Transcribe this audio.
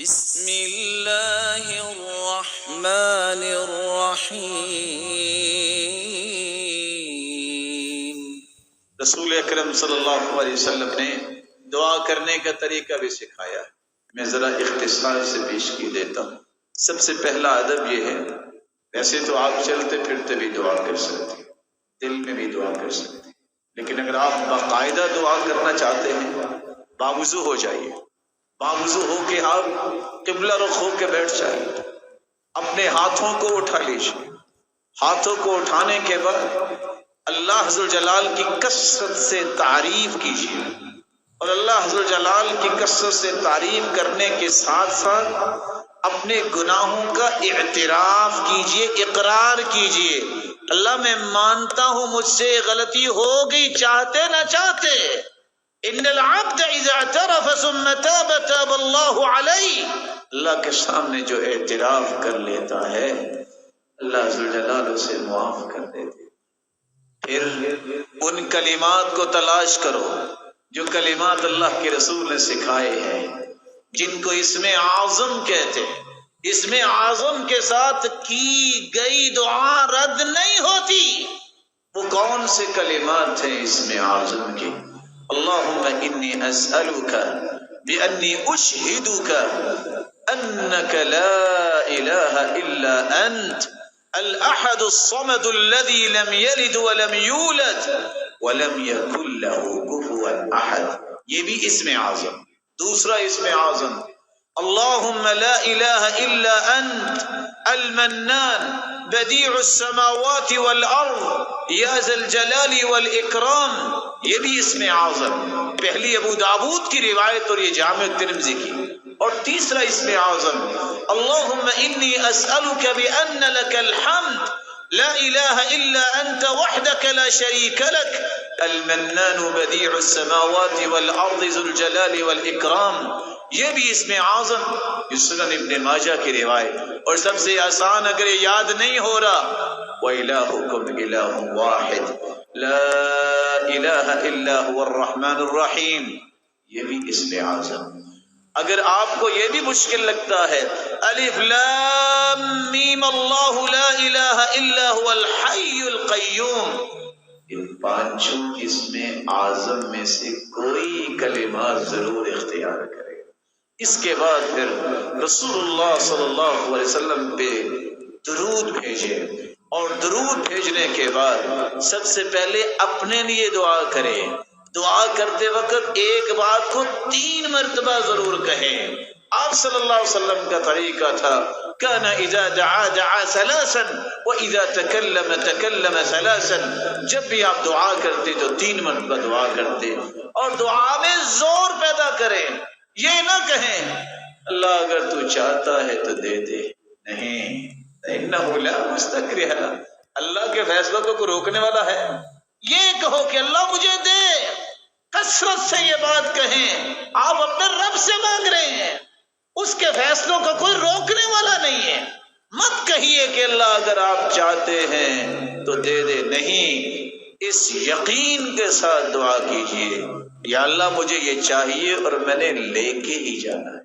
بسم اللہ الرحمن الرحیم۔ رسول اکرم صلی اللہ علیہ وسلم نے دعا کرنے کا طریقہ بھی سکھایا ہے۔ میں ذرا اختصار سے پیش کی دیتا ہوں۔ سب سے پہلا ادب یہ ہے، ویسے تو آپ چلتے پھرتے بھی دعا کر سکتے ہیں، دل میں بھی دعا کر سکتے ہیں، لیکن اگر آپ باقاعدہ دعا کرنا چاہتے ہیں باوضو ہو جائیے، باوضو ہو کے آپ قبلہ رخ ہو کے بیٹھ جائیے، اپنے ہاتھوں کو اٹھا لیجیے، ہاتھوں کو اٹھانے کے بعد اللہ عز و جلال کی کثرت سے تعریف کیجیے، اور اللہ عز و جلال کی کثرت سے تعریف کرنے کے ساتھ ساتھ اپنے گناہوں کا اعتراف کیجیے، اقرار کیجیے، اللہ میں مانتا ہوں مجھ سے غلطی ہو گئی، چاہتے نہ چاہتے۔ ان العبد اذا اعترف ثم تاب تاب اللہ علیہ، اللہ کے سامنے جو اعتراف کر لیتا ہے اللہ عز و جلال اسے معاف کر دیتے۔ پھر ان کلمات کو تلاش کرو جو کلمات اللہ کے رسول نے سکھائے ہیں، جن کو اسم اعظم کہتے ہیں۔ اسم اعظم کے ساتھ کی گئی دعا رد نہیں ہوتی۔ وہ کون سے کلمات ہیں اسم اعظم کے؟ اللہم انی اسألک بانی اشہدک انک لا الہ الا انت الاحد الصمد الذي لم يلد ولم يولد ولم يكن له كفوا احد، یہ بھی اسم اعظم۔ دوسرا اسم اعظم اللہم لا الہ الا انت المنان بدیع السماوات والارض یا ذا الجلال والاکرام، یہ بھی اسم اعظم۔ پہلی ابو داود کی روایت اور یہ جامع ترمذی کی۔ اور تیسرا اسم اعظم اللہم انی اسألک بأن لک الحمد لا الہ الا انت وحدک لا شریک لک المنان بدیع السماوات والارض ذو الجلال والاکرام، یہ بھی اسم اعظم۔ سنن ابن ماجہ کی روایت۔ اور سب سے آسان اگر یہ یاد نہیں ہو رہا، وَإِلَٰهُكُمْ إِلَٰهٌ وَاحِدٌ لَا إِلَٰهَ إِلَّا هُوَ الرَّحْمَنُ الرَّحِيمُ، یہ بھی اسم اعظم۔ اگر آپ کو یہ بھی مشکل لگتا ہے، الف لام میم اللہ لا الہ الا هو الحی القیوم، ان پانچوں اسم اعظم میں سے کوئی کلمات ضرور اختیار کرے۔ اس کے بعد پھر رسول اللہ صلی اللہ علیہ وسلم پہ درود بھیجے، اور درود بھیجنے کے بعد سب سے پہلے اپنے لیے دعا کرے۔ دعا کرتے وقت ایک بات کو 3 مرتبہ ضرور کہیں۔ آپ صلی اللہ علیہ وسلم کا طریقہ تھا كان اذا دعا دعا ثلاثا واذا تكلم تكلم ثلاثا، جب بھی آپ دعا کرتے تو 3 مرتبہ دعا کرتے، اور دعا میں زور پیدا کریں۔ یہ نہ کہیں اللہ اگر تو چاہتا ہے تو دے دے، نہیں، انہ لا مستکرہ، اللہ کے فیصلوں کو کوئی روکنے والا ہے؟ یہ کہو کہ اللہ مجھے دے، کثرت سے یہ بات کہیں۔ آپ اپنے رب سے مانگ رہے ہیں، اس کے فیصلوں کا کوئی روکنے والا نہیں ہے۔ مت کہیے کہ اللہ اگر آپ چاہتے ہیں تو دے دے، نہیں، اس یقین کے ساتھ دعا کیجئے یا اللہ مجھے یہ چاہیے اور میں نے لے کے ہی جانا ہے۔